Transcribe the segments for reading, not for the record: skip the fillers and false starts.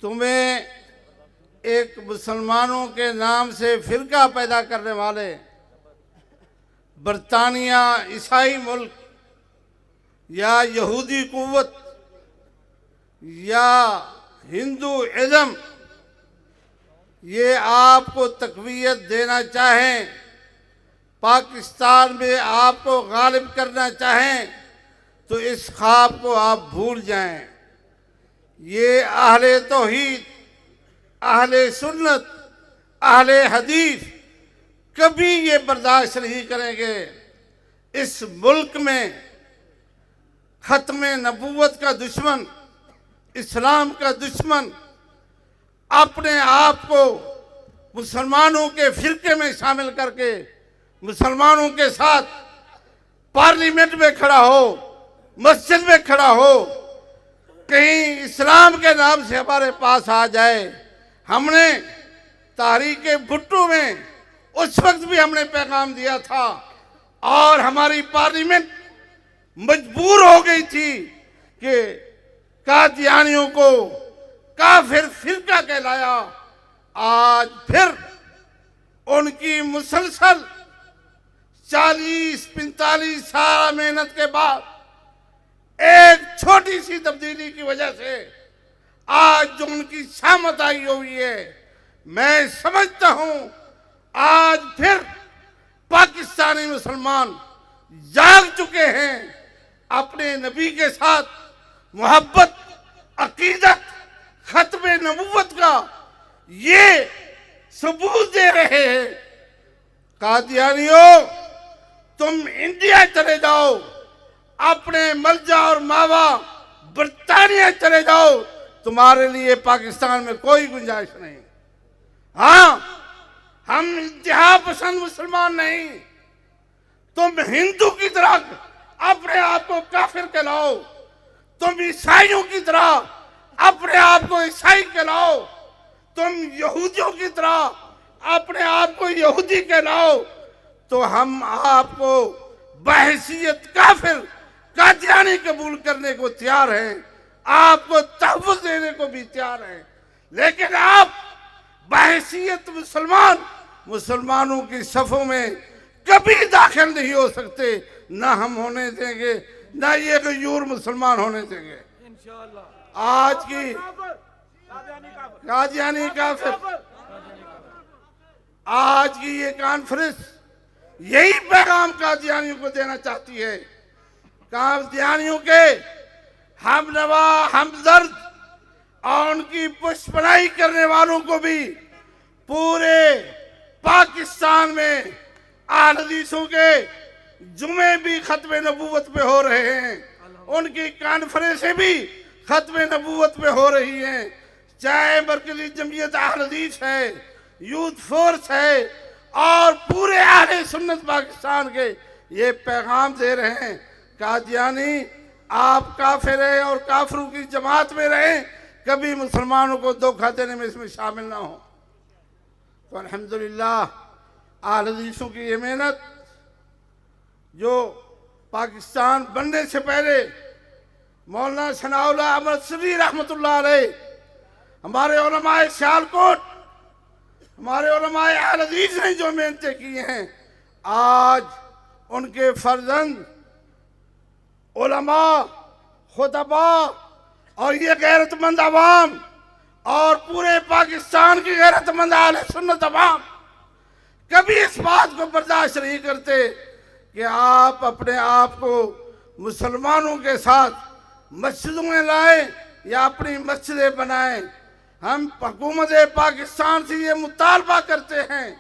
تمہیں ایک مسلمانوں کے نام سے فرقہ پیدا کرنے والے برطانیہ عیسائی ملک یا یہودی قوت یا ہندو ازم یہ آپ کو تقویت دینا چاہیں، پاکستان میں آپ کو غالب کرنا چاہیں تو اس خواب کو آپ بھول جائیں۔ یہ اہل توحید، اہل سنت، اہل حدیث کبھی یہ برداشت نہیں کریں گے۔ اس ملک میں ختم نبوت کا دشمن، اسلام کا دشمن اپنے آپ کو مسلمانوں کے فرقے میں شامل کر کے مسلمانوں کے ساتھ پارلیمنٹ میں کھڑا ہو، مسجد میں کھڑا ہو، کہیں اسلام کے نام سے ہمارے پاس آ جائے۔ ہم نے تحریک بھٹو میں اس وقت بھی ہم نے پیغام دیا تھا اور ہماری پارلیمنٹ مجبور ہو گئی تھی کہ قادیانیوں کو کافر فرقہ کہلایا۔ آج پھر ان کی مسلسل 40-45 سال محنت کے بعد ایک چھوٹی سی تبدیلی کی وجہ سے آج جو ان کی شامت آئی ہوئی ہے، میں سمجھتا ہوں آج پھر پاکستانی مسلمان جاگ چکے ہیں، اپنے نبی کے ساتھ محبت، عقیدت، ختم نبوت کا یہ ثبوت دے رہے ہیں۔ قادیانیوں، تم انڈیا چلے جاؤ، اپنے ملجا اور ماوا برطانیہ چلے جاؤ، تمہارے لیے پاکستان میں کوئی گنجائش نہیں۔ ہاں، ہم انتہا پسند مسلمان نہیں۔ تم ہندو کی طرح اپنے آپ کو کافر کہلاؤ، تم عیسائیوں کی طرح اپنے آپ کو عیسائی کہلاؤ، تم یہودیوں کی طرح اپنے آپ کو یہودی کہلاؤ، تو ہم آپ کو بحیثیت کافر قادیانی قبول کرنے کو تیار ہیں، آپ کو تحفظ دینے کو بھی تیار ہیں، لیکن آپ بحیثیت مسلمان مسلمانوں کی صفوں میں کبھی داخل نہیں ہو سکتے، نہ ہم ہونے دیں گے، نہ یہ غیور مسلمان ہونے دیں گے۔ آج کی قادیانی کافر، آج کی یہ کانفرنس یہی پیغام قادیانیوں کو دینا چاہتی ہے۔ قادیانیوں کے ہم نوا، ہمدرد اور ان کی پشپنائی کرنے والوں کو بھی پورے پاکستان میں اہل حدیثوں کے جمعے بھی ختم نبوت پہ ہو رہے ہیں، ان کی کانفرنسیں بھی ختم نبوت پہ ہو رہی ہیں، چاہے مرکزی جمعیت اہل حدیث ہے، یوتھ فورس ہے، اور پورے اہل سنت پاکستان کے یہ پیغام دے رہے ہیں، قادیانی آپ کافر ہیں اور کافروں کی جماعت میں رہیں، کبھی مسلمانوں کو دھوکہ دینے میں اس میں شامل نہ ہو۔ تو الحمدللہ اہل حدیثوں کی یہ محنت جو پاکستان بننے سے پہلے مولانا ثناء اللہ احمد سری رحمۃ اللہ علیہ، ہمارے علماء سیالکوٹ، ہمارے علماء اہل حدیث نے جو محنتیں کی ہیں، آج ان کے فرزند علماء، خطباء اور یہ غیرت مند عوام اور پورے پاکستان کی غیرت مند اہل سنت عوام کبھی اس بات کو برداشت نہیں کرتے کہ آپ اپنے آپ کو مسلمانوں کے ساتھ مسجدوں میں لائیں یا اپنی مسجدیں بنائیں۔ ہم حکومت پاکستان سے یہ مطالبہ کرتے ہیں،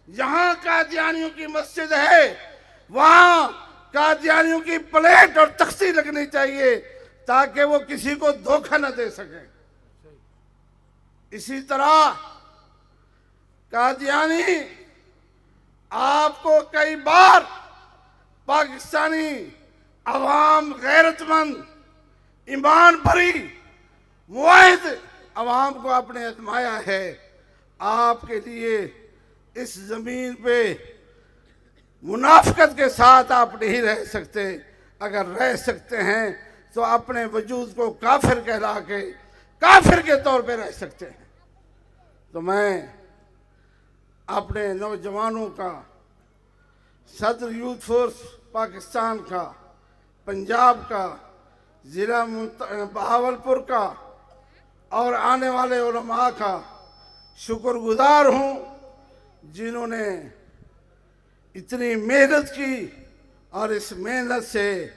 جہاں قادیانیوں کی مسجد ہے وہاں قادیانیوں کی پلیٹ اور تختی لگنی چاہیے تاکہ وہ کسی کو دھوکہ نہ دے سکیں۔ اسی طرح قادیانی آپ کو کئی بار پاکستانی عوام، غیرت مند، ایمان بھری، معاہد عوام کو اپنے آزمایا ہے۔ آپ کے لیے اس زمین پہ منافقت کے ساتھ آپ نہیں رہ سکتے، اگر رہ سکتے ہیں تو اپنے وجود کو کافر کہلا کے کافر کے طور پہ رہ سکتے ہیں۔ تو میں اپنے نوجوانوں کا، صدر یوتھ فورس پاکستان کا، پنجاب کا، ضلع بہاولپور کا اور آنے والے علماء کا شکر گزار ہوں، جنہوں نے اتنی محنت کی اور اس محنت سے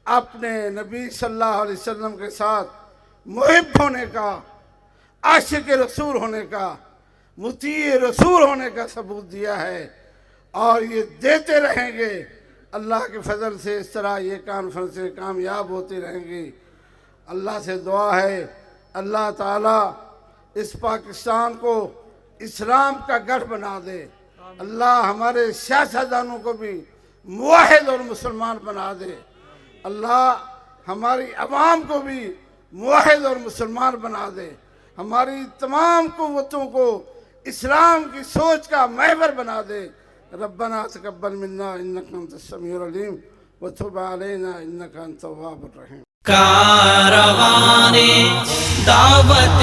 اپنے نبی صلی اللہ علیہ وسلم کے ساتھ محب ہونے کا، عاشق رسول ہونے کا، مطیع رسول ہونے کا ثبوت دیا ہے، اور یہ دیتے رہیں گے۔ اللہ کے فضل سے اس طرح یہ کانفرنسیں کامیاب ہوتی رہیں گی۔ اللہ سے دعا ہے اللہ تعالیٰ اس پاکستان کو اسلام کا گڑھ بنا دے۔ اللہ ہمارے سیاستدانوں کو بھی موحد اور مسلمان بنا دے۔ اللہ ہماری عوام کو بھی موحد اور مسلمان بنا دے۔ ہماری تمام قوتوں کو اسلام کی سوچ کا محور بنا دے۔ ربنا تقبل منا انک انت السمیع العلیم وتب علینا انک انت التواب الرحیم۔ کاروان دعوت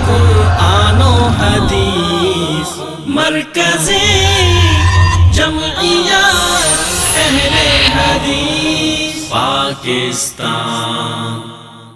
قرآن و حدیث، مرکز جمعیت اہل حدیث پاکستان۔